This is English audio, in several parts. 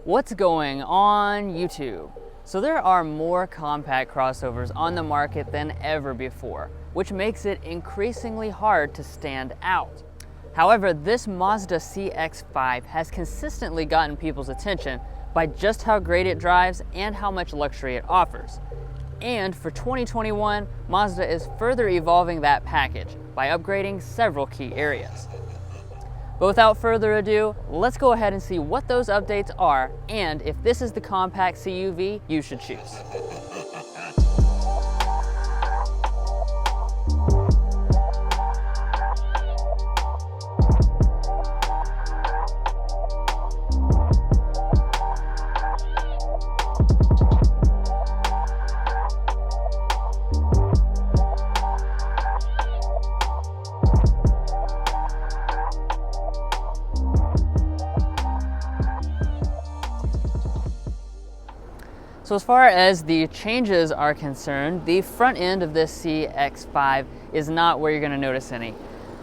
What's going on YouTube? So there are more compact crossovers on the market than ever before, which makes it increasingly hard to stand out. However, this Mazda CX-5 has consistently gotten people's attention by just how great it drives and how much luxury it offers. And for 2021, Mazda is further evolving that package by upgrading several key areas. But without further ado, let's go ahead and see what those updates are and if this is the compact CUV you should choose. So as far as the changes are concerned, the front end of this CX-5 is not where you're going to notice any.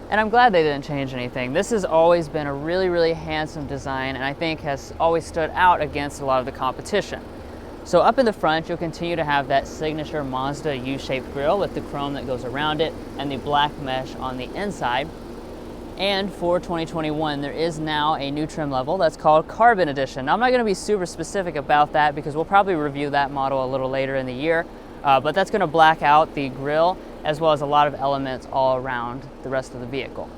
And I'm glad they didn't change anything. This has always been a really handsome design, and I think has always stood out against a lot of the competition. So up in the front, you'll continue to have that signature Mazda U-shaped grille with the chrome that goes around it and the black mesh on the inside. And for 2021, there is now a new trim level that's called Carbon Edition. Now, I'm not going to be super specific about that because we'll probably review that model a little later in the year, but that's going to black out the grille as well as a lot of elements all around the rest of the vehicle.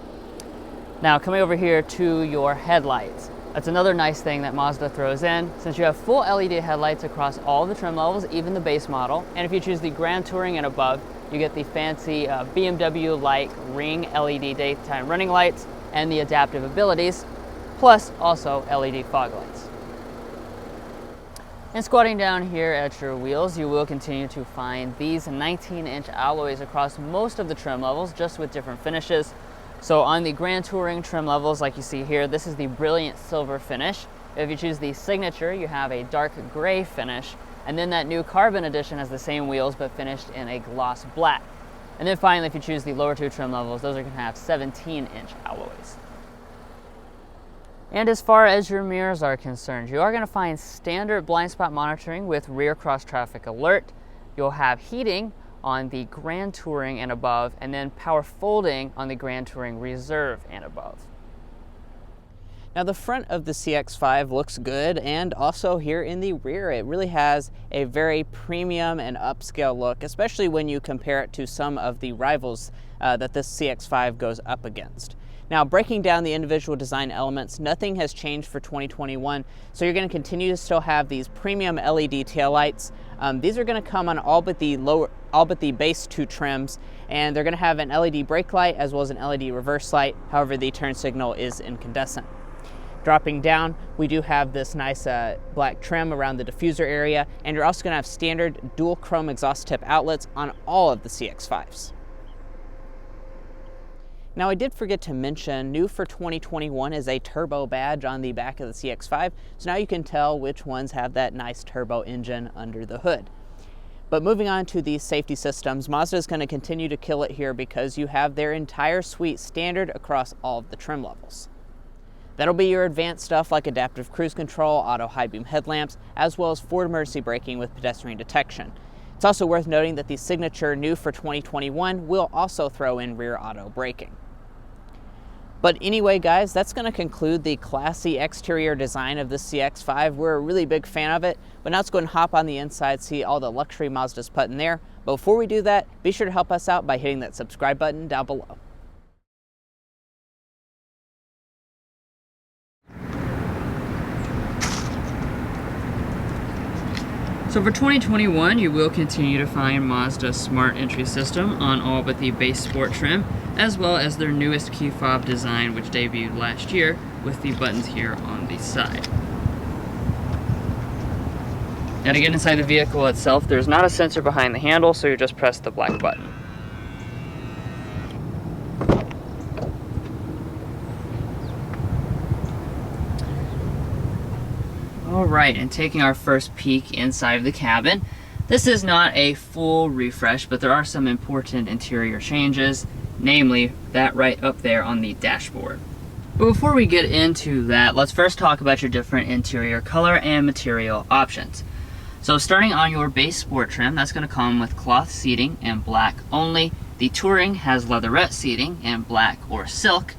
Now, coming over here to your headlights. That's another nice thing that Mazda throws in, since you have full LED headlights across all the trim levels, even the base model. And if you choose the Grand Touring and above, you get the fancy BMW-like ring LED daytime running lights and the adaptive abilities, plus also LED fog lights. And squatting down here at your wheels, you will continue to find these 19-inch alloys across most of the trim levels, just with different finishes. So on the Grand Touring trim levels, like you see here, this is the brilliant silver finish. If you choose the Signature, you have a dark gray finish. And then that new Carbon Edition has the same wheels, but finished in a gloss black. And then finally, if you choose the lower two trim levels, those are going to have 17-inch alloys. And as far as your mirrors are concerned, you are going to find standard blind spot monitoring with rear cross traffic alert. You'll have heating on the Grand Touring and above, and then power folding on the Grand Touring Reserve and above. Now the front of the CX-5 looks good, and also here in the rear it really has a very premium and upscale look, especially when you compare it to some of the rivals that this CX-5 goes up against. Now, breaking down the individual design elements, nothing has changed for 2021, so you're going to continue to still have these premium LED taillights. These are going to come on all but the base two trims, and they're going to have an LED brake light as well as an LED reverse light. However, the turn signal is incandescent. Dropping down, we do have this nice black trim around the diffuser area, and you're also going to have standard dual chrome exhaust tip outlets on all of the CX-5s. Now, I did forget to mention, new for 2021 is a turbo badge on the back of the CX-5, so now you can tell which ones have that nice turbo engine under the hood. But moving on to these safety systems, Mazda is going to continue to kill it here because you have their entire suite standard across all of the trim levels. That'll be your advanced stuff like adaptive cruise control, auto high beam headlamps, as well as forward emergency braking with pedestrian detection. It's also worth noting that the Signature new for 2021 will also throw in rear auto braking. But anyway, guys, that's going to conclude the classy exterior design of the CX-5. We're a really big fan of it, but now let's go and hop on the inside, see all the luxury Mazda's put in there. But before we do that, be sure to help us out by hitting that subscribe button down below. So for 2021, you will continue to find Mazda's smart entry system on all but the base sport trim, as well as their newest key fob design, which debuted last year with the buttons here on the side. Now to get inside the vehicle itself, there's not a sensor behind the handle, so you just press the black button. Alright, and taking our first peek inside of the cabin, this is not a full refresh, but there are some important interior changes, namely that right up there on the dashboard. But before we get into that, let's first talk about your different interior color and material options. So starting on your base sport trim, that's going to come with cloth seating and black only. The Touring has leatherette seating in black or silk.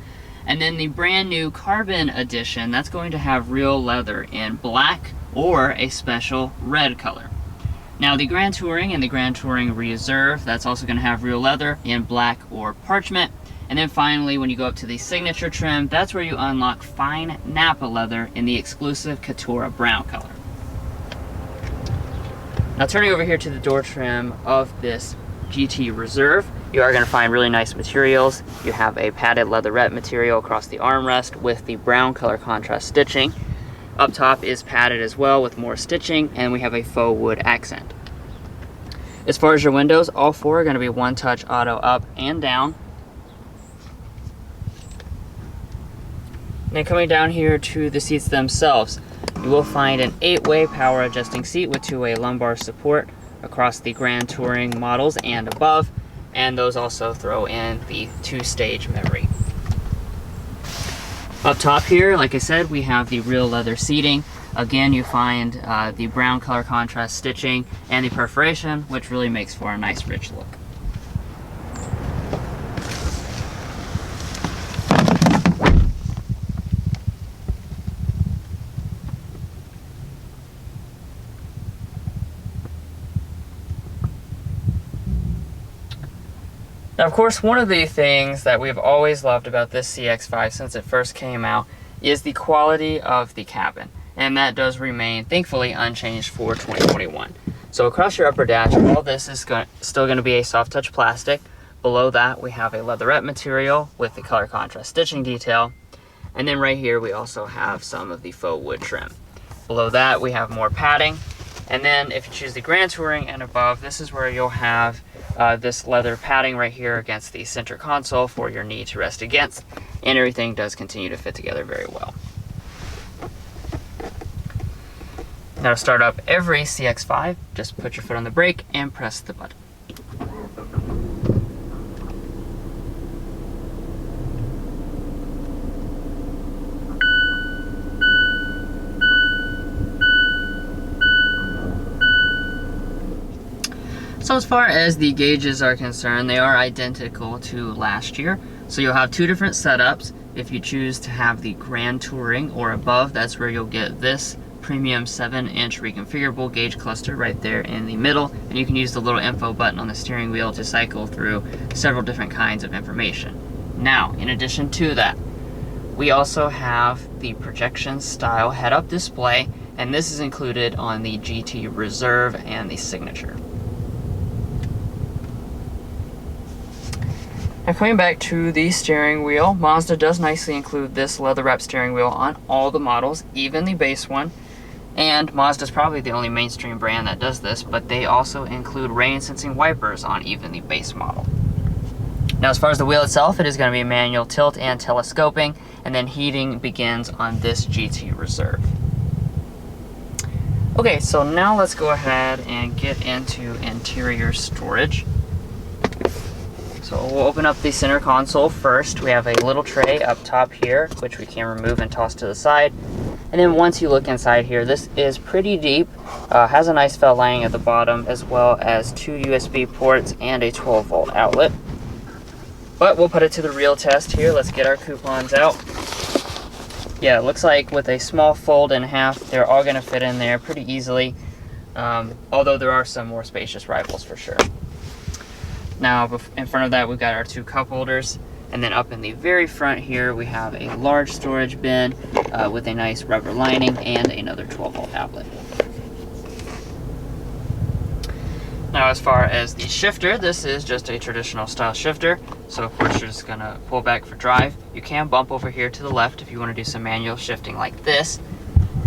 And then the brand new Carbon Edition, that's going to have real leather in black or a special red color. Now the Grand Touring and the Grand Touring Reserve, that's also going to have real leather in black or parchment. And then finally, when you go up to the Signature trim, that's where you unlock fine Napa leather in the exclusive Katura brown color. Now turning over here to the door trim of this GT Reserve, you are going to find really nice materials. You have a padded leatherette material across the armrest with the brown color contrast stitching. Up top is padded as well with more stitching, and we have a faux wood accent. As far as your windows, all four are going to be one-touch auto up and down. And then coming down here to the seats themselves, you will find an 8-way power adjusting seat with 2-way lumbar support across the Grand Touring models and above, and those also throw in the 2-stage memory. Up top here, like I said, we have the real leather seating. Again, you find the brown color contrast stitching and the perforation, which really makes for a nice rich look. Now, of course, one of the things that we've always loved about this CX-5 since it first came out is the quality of the cabin, and that does remain, thankfully, unchanged for 2021. So across your upper dash, all this is still going to be a soft touch plastic. Below that, we have a leatherette material with the color contrast stitching detail, and then right here we also have some of the faux wood trim. Below that, we have more padding, and then if you choose the Grand Touring and above, this is where you'll have this leather padding right here against the center console for your knee to rest against, and everything does continue to fit together very well. Now to start up every CX-5, just put your foot on the brake and press the button. So as far as the gauges are concerned, they are identical to last year. So you'll have two different setups. If you choose to have the Grand Touring or above, that's where you'll get this premium 7-inch reconfigurable gauge cluster right there in the middle. And you can use the little info button on the steering wheel to cycle through several different kinds of information. Now, in addition to that, we also have the projection style head-up display, and this is included on the GT Reserve and the Signature. Now coming back to the steering wheel, Mazda does nicely include this leather-wrapped steering wheel on all the models, even the base one. And Mazda's probably the only mainstream brand that does this, but they also include rain-sensing wipers on even the base model. Now as far as the wheel itself, it is going to be manual tilt and telescoping, and then heating begins on this GT Reserve. Okay, so now let's go ahead and get into interior storage. So we'll open up the center console first. We have a little tray up top here, which we can remove and toss to the side. And then once you look inside here, this is pretty deep, has a nice felt lining at the bottom, as well as 2 USB ports and a 12-volt outlet. But we'll put it to the real test here. Let's get our coupons out. Yeah, it looks like with a small fold in half, they're all going to fit in there pretty easily, although there are some more spacious rivals for sure. Now, in front of that, we've got our 2 cup holders, and then up in the very front here, we have a large storage bin with a nice rubber lining and another 12-volt outlet. Now, as far as the shifter, this is just a traditional style shifter, so of course you're just going to pull back for drive. You can bump over here to the left if you want to do some manual shifting like this,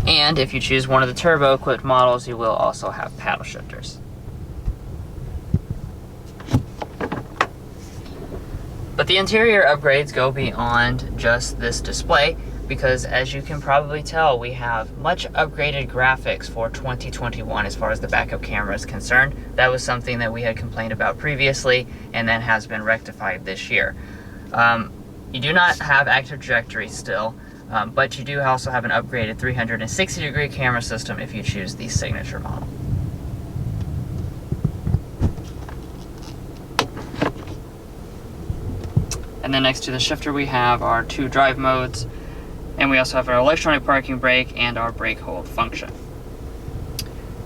and if you choose one of the turbo-equipped models, you will also have paddle shifters. But the interior upgrades go beyond just this display, because as you can probably tell, we have much upgraded graphics for 2021 as far as the backup camera is concerned. That was something that we had complained about previously, and then has been rectified this year. You do not have active directory still, but you do also have an upgraded 360-degree camera system if you choose the Signature model. And then next to the shifter we have our 2 drive modes, and we also have our electronic parking brake and our brake hold function.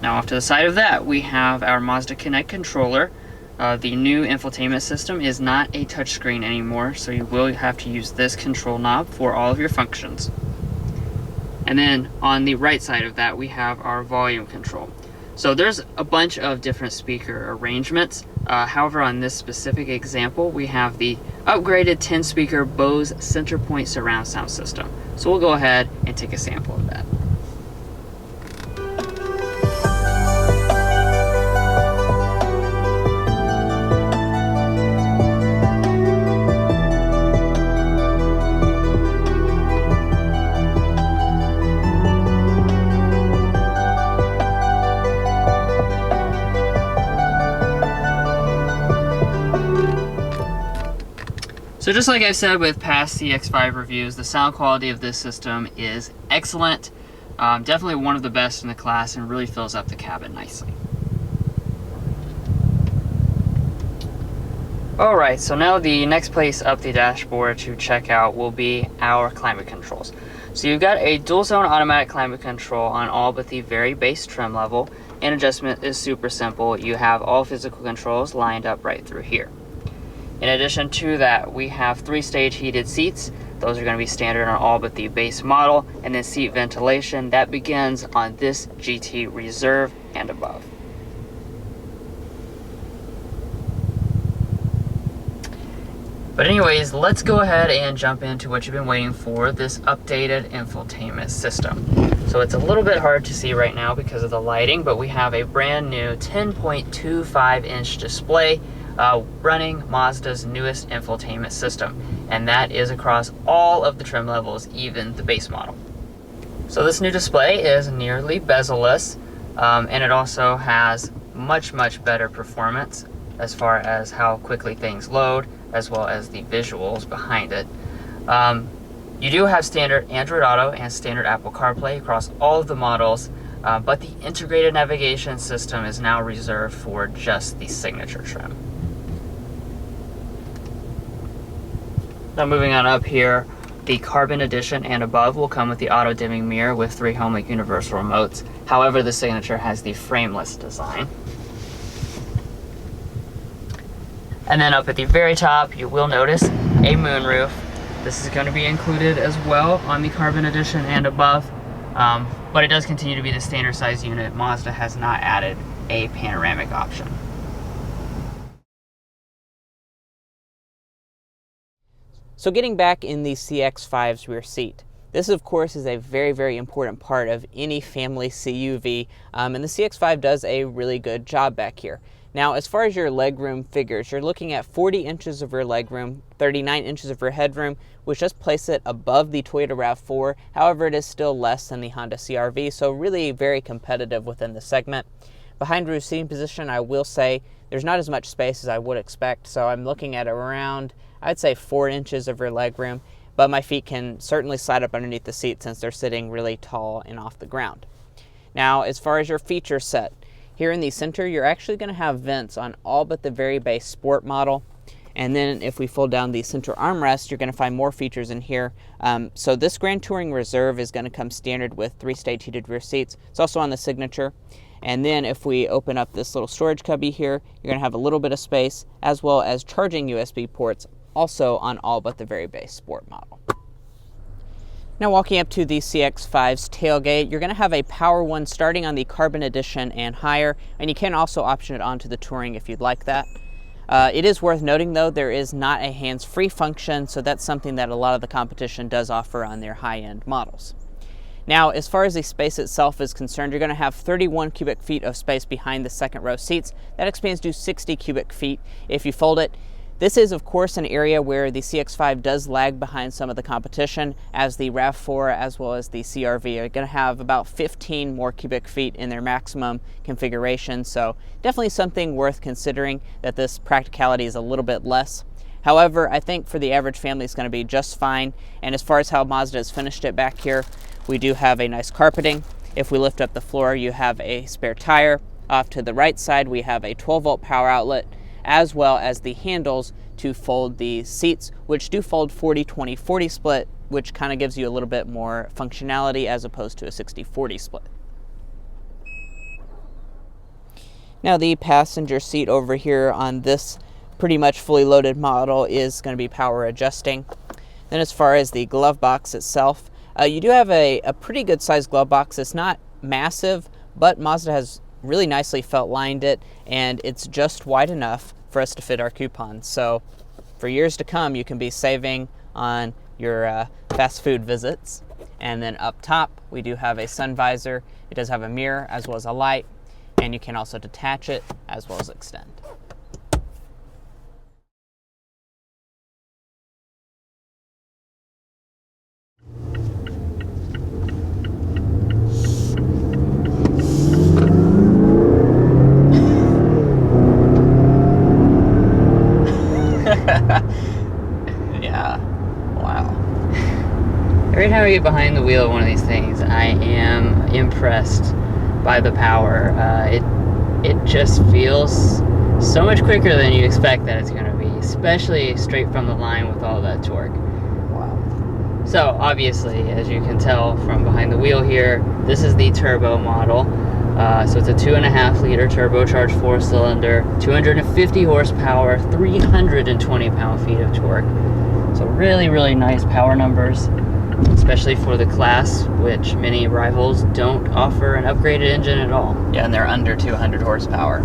Now off to the side of that we have our Mazda Connect controller. The new infotainment system is not a touchscreen anymore, so you will have to use this control knob for all of your functions. And then on the right side of that we have our volume control. So there's a bunch of different speaker arrangements. However, on this specific example we have the upgraded 10-speaker Bose Centerpoint surround sound system. So we'll go ahead and take a sample of that. So just like I've said with past CX-5 reviews, the sound quality of this system is excellent. Definitely one of the best in the class and really fills up the cabin nicely. Alright, so now the next place up the dashboard to check out will be our climate controls. So you've got a dual zone automatic climate control on all but the very base trim level, and adjustment is super simple. You have all physical controls lined up right through here. In addition to that, we have 3-stage heated seats. Those are going to be standard on all but the base model, and then seat ventilation that begins on this GT Reserve and above. But anyways, let's go ahead and jump into what you've been waiting for, this updated infotainment system. So it's a little bit hard to see right now because of the lighting, but we have a brand new 10.25-inch display running Mazda's newest infotainment system, and that is across all of the trim levels, even the base model. So this new display is nearly bezel-less, and it also has much better performance as far as how quickly things load, as well as the visuals behind it. You do have standard Android Auto and standard Apple CarPlay across all of the models, but the integrated navigation system is now reserved for just the Signature trim. Now moving on up here, the Carbon Edition and above will come with the auto dimming mirror with 3 HomeLink universal remotes. However, the Signature has the frameless design. And then up at the very top, you will notice a moonroof. This is going to be included as well on the Carbon Edition and above, but it does continue to be the standard size unit. Mazda has not added a panoramic option. So getting back in the CX-5's rear seat, this of course is a very important part of any family CUV, and the CX-5 does a really good job back here. Now as far as your legroom figures, you're looking at 40 inches of rear legroom, 39 inches of rear headroom, which does place it above the Toyota RAV4. However, it is still less than the Honda CR-V, so really very competitive within the segment. Behind rear seating position, I will say there's not as much space as I would expect, so I'm looking at around, I'd say 4 inches of rear legroom, but my feet can certainly slide up underneath the seat since they're sitting really tall and off the ground. Now, as far as your feature set, here in the center, you're actually going to have vents on all but the very base Sport model. And then if we fold down the center armrest, you're going to find more features in here. So this Grand Touring Reserve is going to come standard with 3-stage heated rear seats. It's also on the Signature. And then if we open up this little storage cubby here, you're going to have a little bit of space, as well as charging USB ports, also on all but the very base Sport model. Now walking up to the CX-5's tailgate, you're going to have a Power One starting on the Carbon Edition and higher, and you can also option it onto the Touring if you'd like that. It is worth noting though, there is not a hands-free function, so that's something that a lot of the competition does offer on their high-end models. Now, as far as the space itself is concerned, you're going to have 31 cubic feet of space behind the second row seats. That expands to 60 cubic feet if you fold it. This is, of course, an area where the CX-5 does lag behind some of the competition, as the RAV4 as well as the CR-V are going to have about 15 more cubic feet in their maximum configuration, so definitely something worth considering that this Practicality is a little bit less. However, I think for the average family it's going to be just fine. And as far as how Mazda has finished it back here, we do have a nice carpeting. If we lift up the floor, you have a spare tire. Off to the right side, we have a 12-volt power outlet, as well as the handles to fold the seats, which do fold 40-20-40 split, which kind of gives you a little bit more functionality as opposed to a 60-40 split. Now the passenger seat over here on this pretty much fully loaded model is going to be power adjusting. Then as far as the glove box itself, you do have a pretty good sized glove box. It's not massive, but Mazda has really nicely felt lined it, and it's just wide enough for us to fit our coupons. So for years to come, you can be saving on your fast food visits. And then up top, we do have a sun visor. It does have a mirror as well as a light, and you can also detach it as well as extend. Yeah, wow. Every time I get behind the wheel of one of these things, I am impressed by the power. It just feels so much quicker than you expect that it's going to be, especially straight from the line with all that torque. Wow. So obviously, as you can tell from behind the wheel here, this is the turbo model. So it's a 2.5 liter turbocharged 4-cylinder, 250 horsepower, 320 pound-feet of torque. So really, really nice power numbers, especially for the class, which many rivals don't offer an upgraded engine at all. Yeah, and they're under 200 horsepower.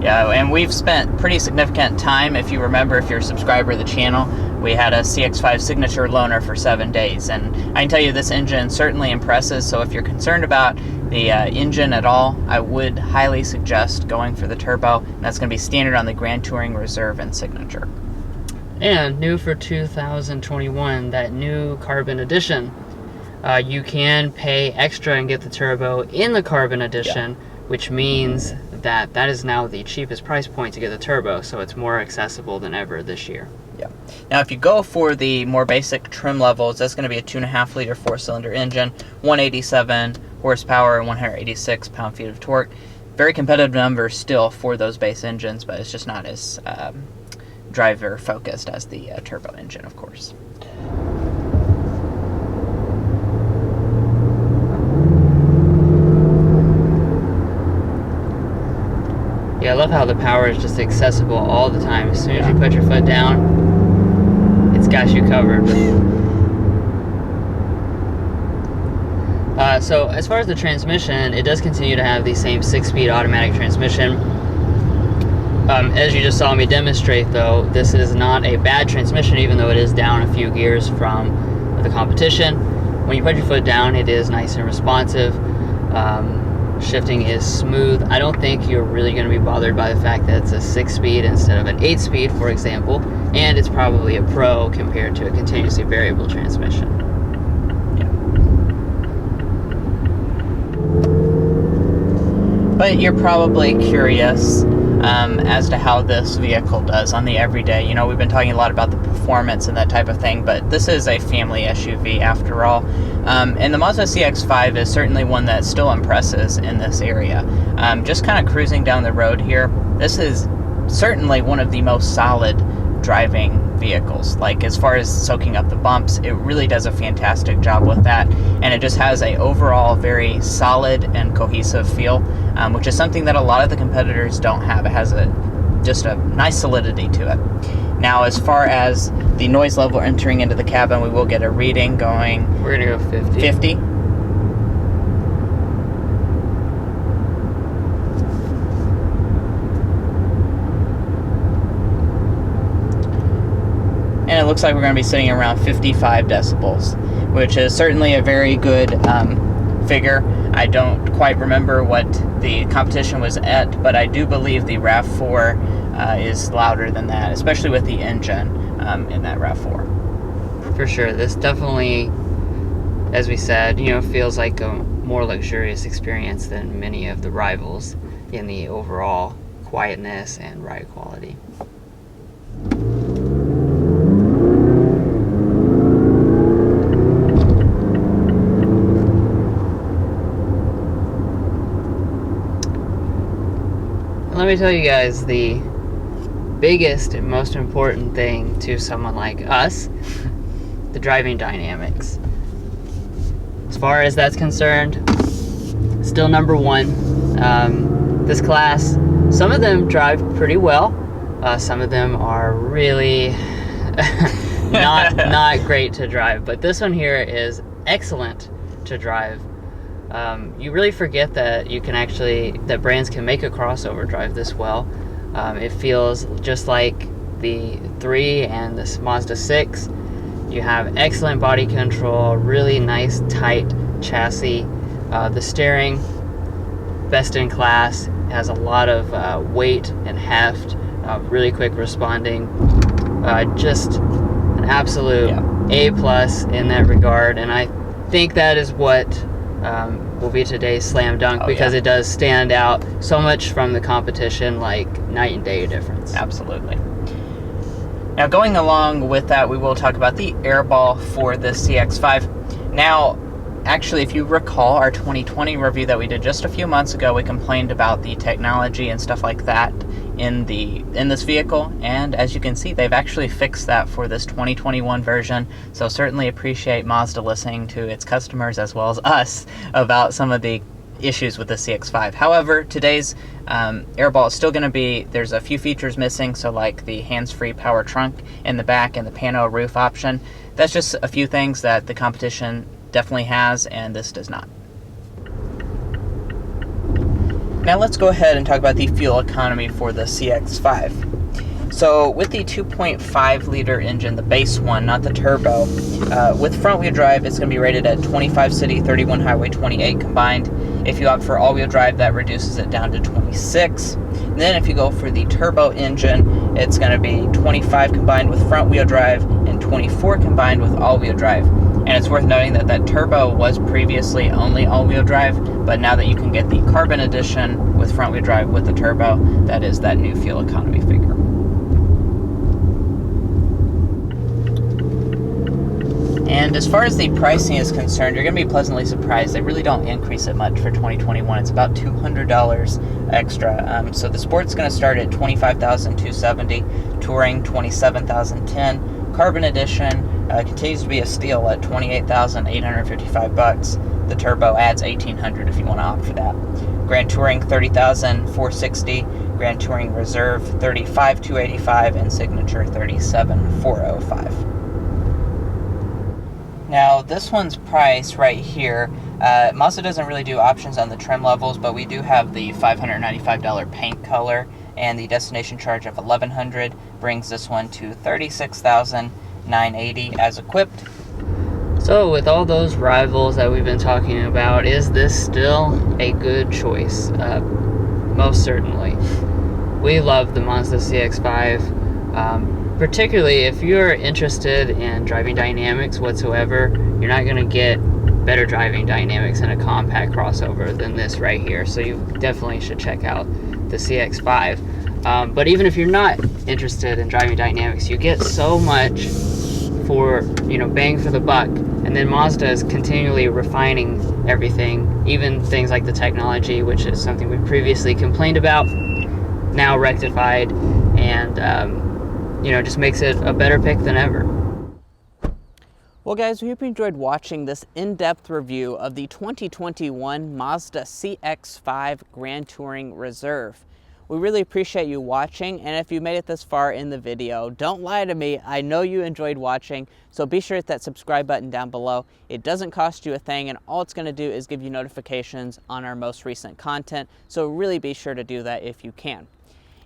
Yeah, and we've spent pretty significant time. If you remember, if you're a subscriber to the channel, we had a CX-5 signature loaner for 7 days. And I can tell you this engine certainly impresses. So if you're concerned about the engine at all, I would highly suggest going for the turbo. And that's going to be standard on the Grand Touring Reserve and Signature. And new for 2021, that new Carbon Edition. You can pay extra and get the turbo in the Carbon Edition, which means that is now the cheapest price point to get the turbo, so it's more accessible than ever this year. Yeah. Now, if you go for the more basic trim levels, that's going to be a 2.5 liter 4-cylinder engine, 187 horsepower and 186 pound-feet of torque. Very competitive numbers still for those base engines, but it's just not as driver focused as the turbo engine, of course. Yeah, I love how the power is just accessible all the time. As soon as you put your foot down, it's got you covered. So as far as the transmission, it does continue to have the same 6-speed automatic transmission. As you just saw me demonstrate, though, this is not a bad transmission, even though it is down a few gears from the competition. When you put your foot down, it is nice and responsive. Shifting is smooth. I don't think you're really going to be bothered by the fact that it's a 6-speed instead of an 8-speed, for example, and it's probably a pro compared to a continuously variable transmission. But you're probably curious as to how this vehicle does on the everyday. You know, we've been talking a lot about the performance and that type of thing, but this is a family SUV after all. And the Mazda CX-5 is certainly one that still impresses in this area. Just kind of cruising down the road here, this is certainly one of the most solid driving vehicles. Like, as far as soaking up the bumps, it really does a fantastic job with that, and it just has a overall very solid and cohesive feel, which is something that a lot of the competitors don't have. It has just a nice solidity to it. Now, as far as the noise level entering into the cabin, we will get a reading going. We're gonna go 50. 50. And it looks like we're going to be sitting around 55 decibels, which is certainly a very good figure. I don't quite remember what the competition was at, but I do believe the RAV4 is louder than that, especially with the engine in that RAV4. For sure. This definitely, as we said, feels like a more luxurious experience than many of the rivals in the overall quietness and ride quality. And let me tell you guys, the biggest and most important thing to someone like us, the driving dynamics. As far as that's concerned, still number one. This class, some of them drive pretty well. Some of them are really not great to drive, but this one here is excellent to drive. You really forget that that brands can make a crossover drive this well. It feels just like the 3 and the Mazda 6. You have excellent body control, really nice tight chassis. The steering, best in class, has a lot of weight and heft, really quick responding. Just an absolute A+ in that regard, and I think that is what will be today's slam dunk, because it does stand out so much from the competition, like night and day difference. Absolutely. Now, going along with that, we will talk about the airball for the CX-5. Now, actually, if you recall our 2020 review that we did just a few months ago, we complained about the technology and stuff like that in this vehicle, and as you can see, they've actually fixed that for this 2021 version. So certainly appreciate Mazda listening to its customers as well as us about some of the issues with the CX-5. However, today's airball is still going to be, there's a few features missing, so like the hands-free power trunk in the back and the pano roof option. That's just a few things that the competition definitely has, and this does not. Now let's go ahead and talk about the fuel economy for the CX-5. So with the 2.5 liter engine, the base one, not the turbo, with front wheel drive, it's going to be rated at 25 city, 31 highway, 28 combined. If you opt for all wheel drive, that reduces it down to 26. And then if you go for the turbo engine, it's going to be 25 combined with front wheel drive and 24 combined with all wheel drive. And it's worth noting that that turbo was previously only all-wheel drive, but now that you can get the carbon edition with front-wheel drive with the turbo, that is that new fuel economy figure. And as far as the pricing is concerned, you're going to be pleasantly surprised. They really don't increase it much for 2021. It's about $200 extra. So the Sport's going to start at $25,270, Touring $27,010, Carbon Edition continues to be a steal at $28,855. The Turbo adds $1,800 if you want to opt for that. Grand Touring $30,460, Grand Touring Reserve $35,285, and Signature $37,405. Now, this one's price right here, Mazda doesn't really do options on the trim levels, but we do have the $595 paint color, and the destination charge of $1,100 brings this one to $36,980 as equipped. So with all those rivals that we've been talking about, is this still a good choice? Most certainly. We love the Mazda CX-5. Particularly if you're interested in driving dynamics whatsoever, you're not going to get better driving dynamics in a compact crossover than this right here. So you definitely should check out the CX-5. But even if you're not interested in driving dynamics, you get so much for, bang for the buck. And then Mazda is continually refining everything, even things like the technology, which is something we previously complained about, now rectified, and just makes it a better pick than ever. Well guys, we hope you enjoyed watching this in-depth review of the 2021 Mazda CX-5 Grand Touring Reserve. We really appreciate you watching, and if you made it this far in the video, don't lie to me. I know you enjoyed watching, so be sure to hit that subscribe button down below. It doesn't cost you a thing, and all it's going to do is give you notifications on our most recent content, so really be sure to do that if you can.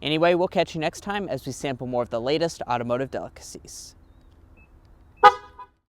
Anyway, we'll catch you next time as we sample more of the latest automotive delicacies.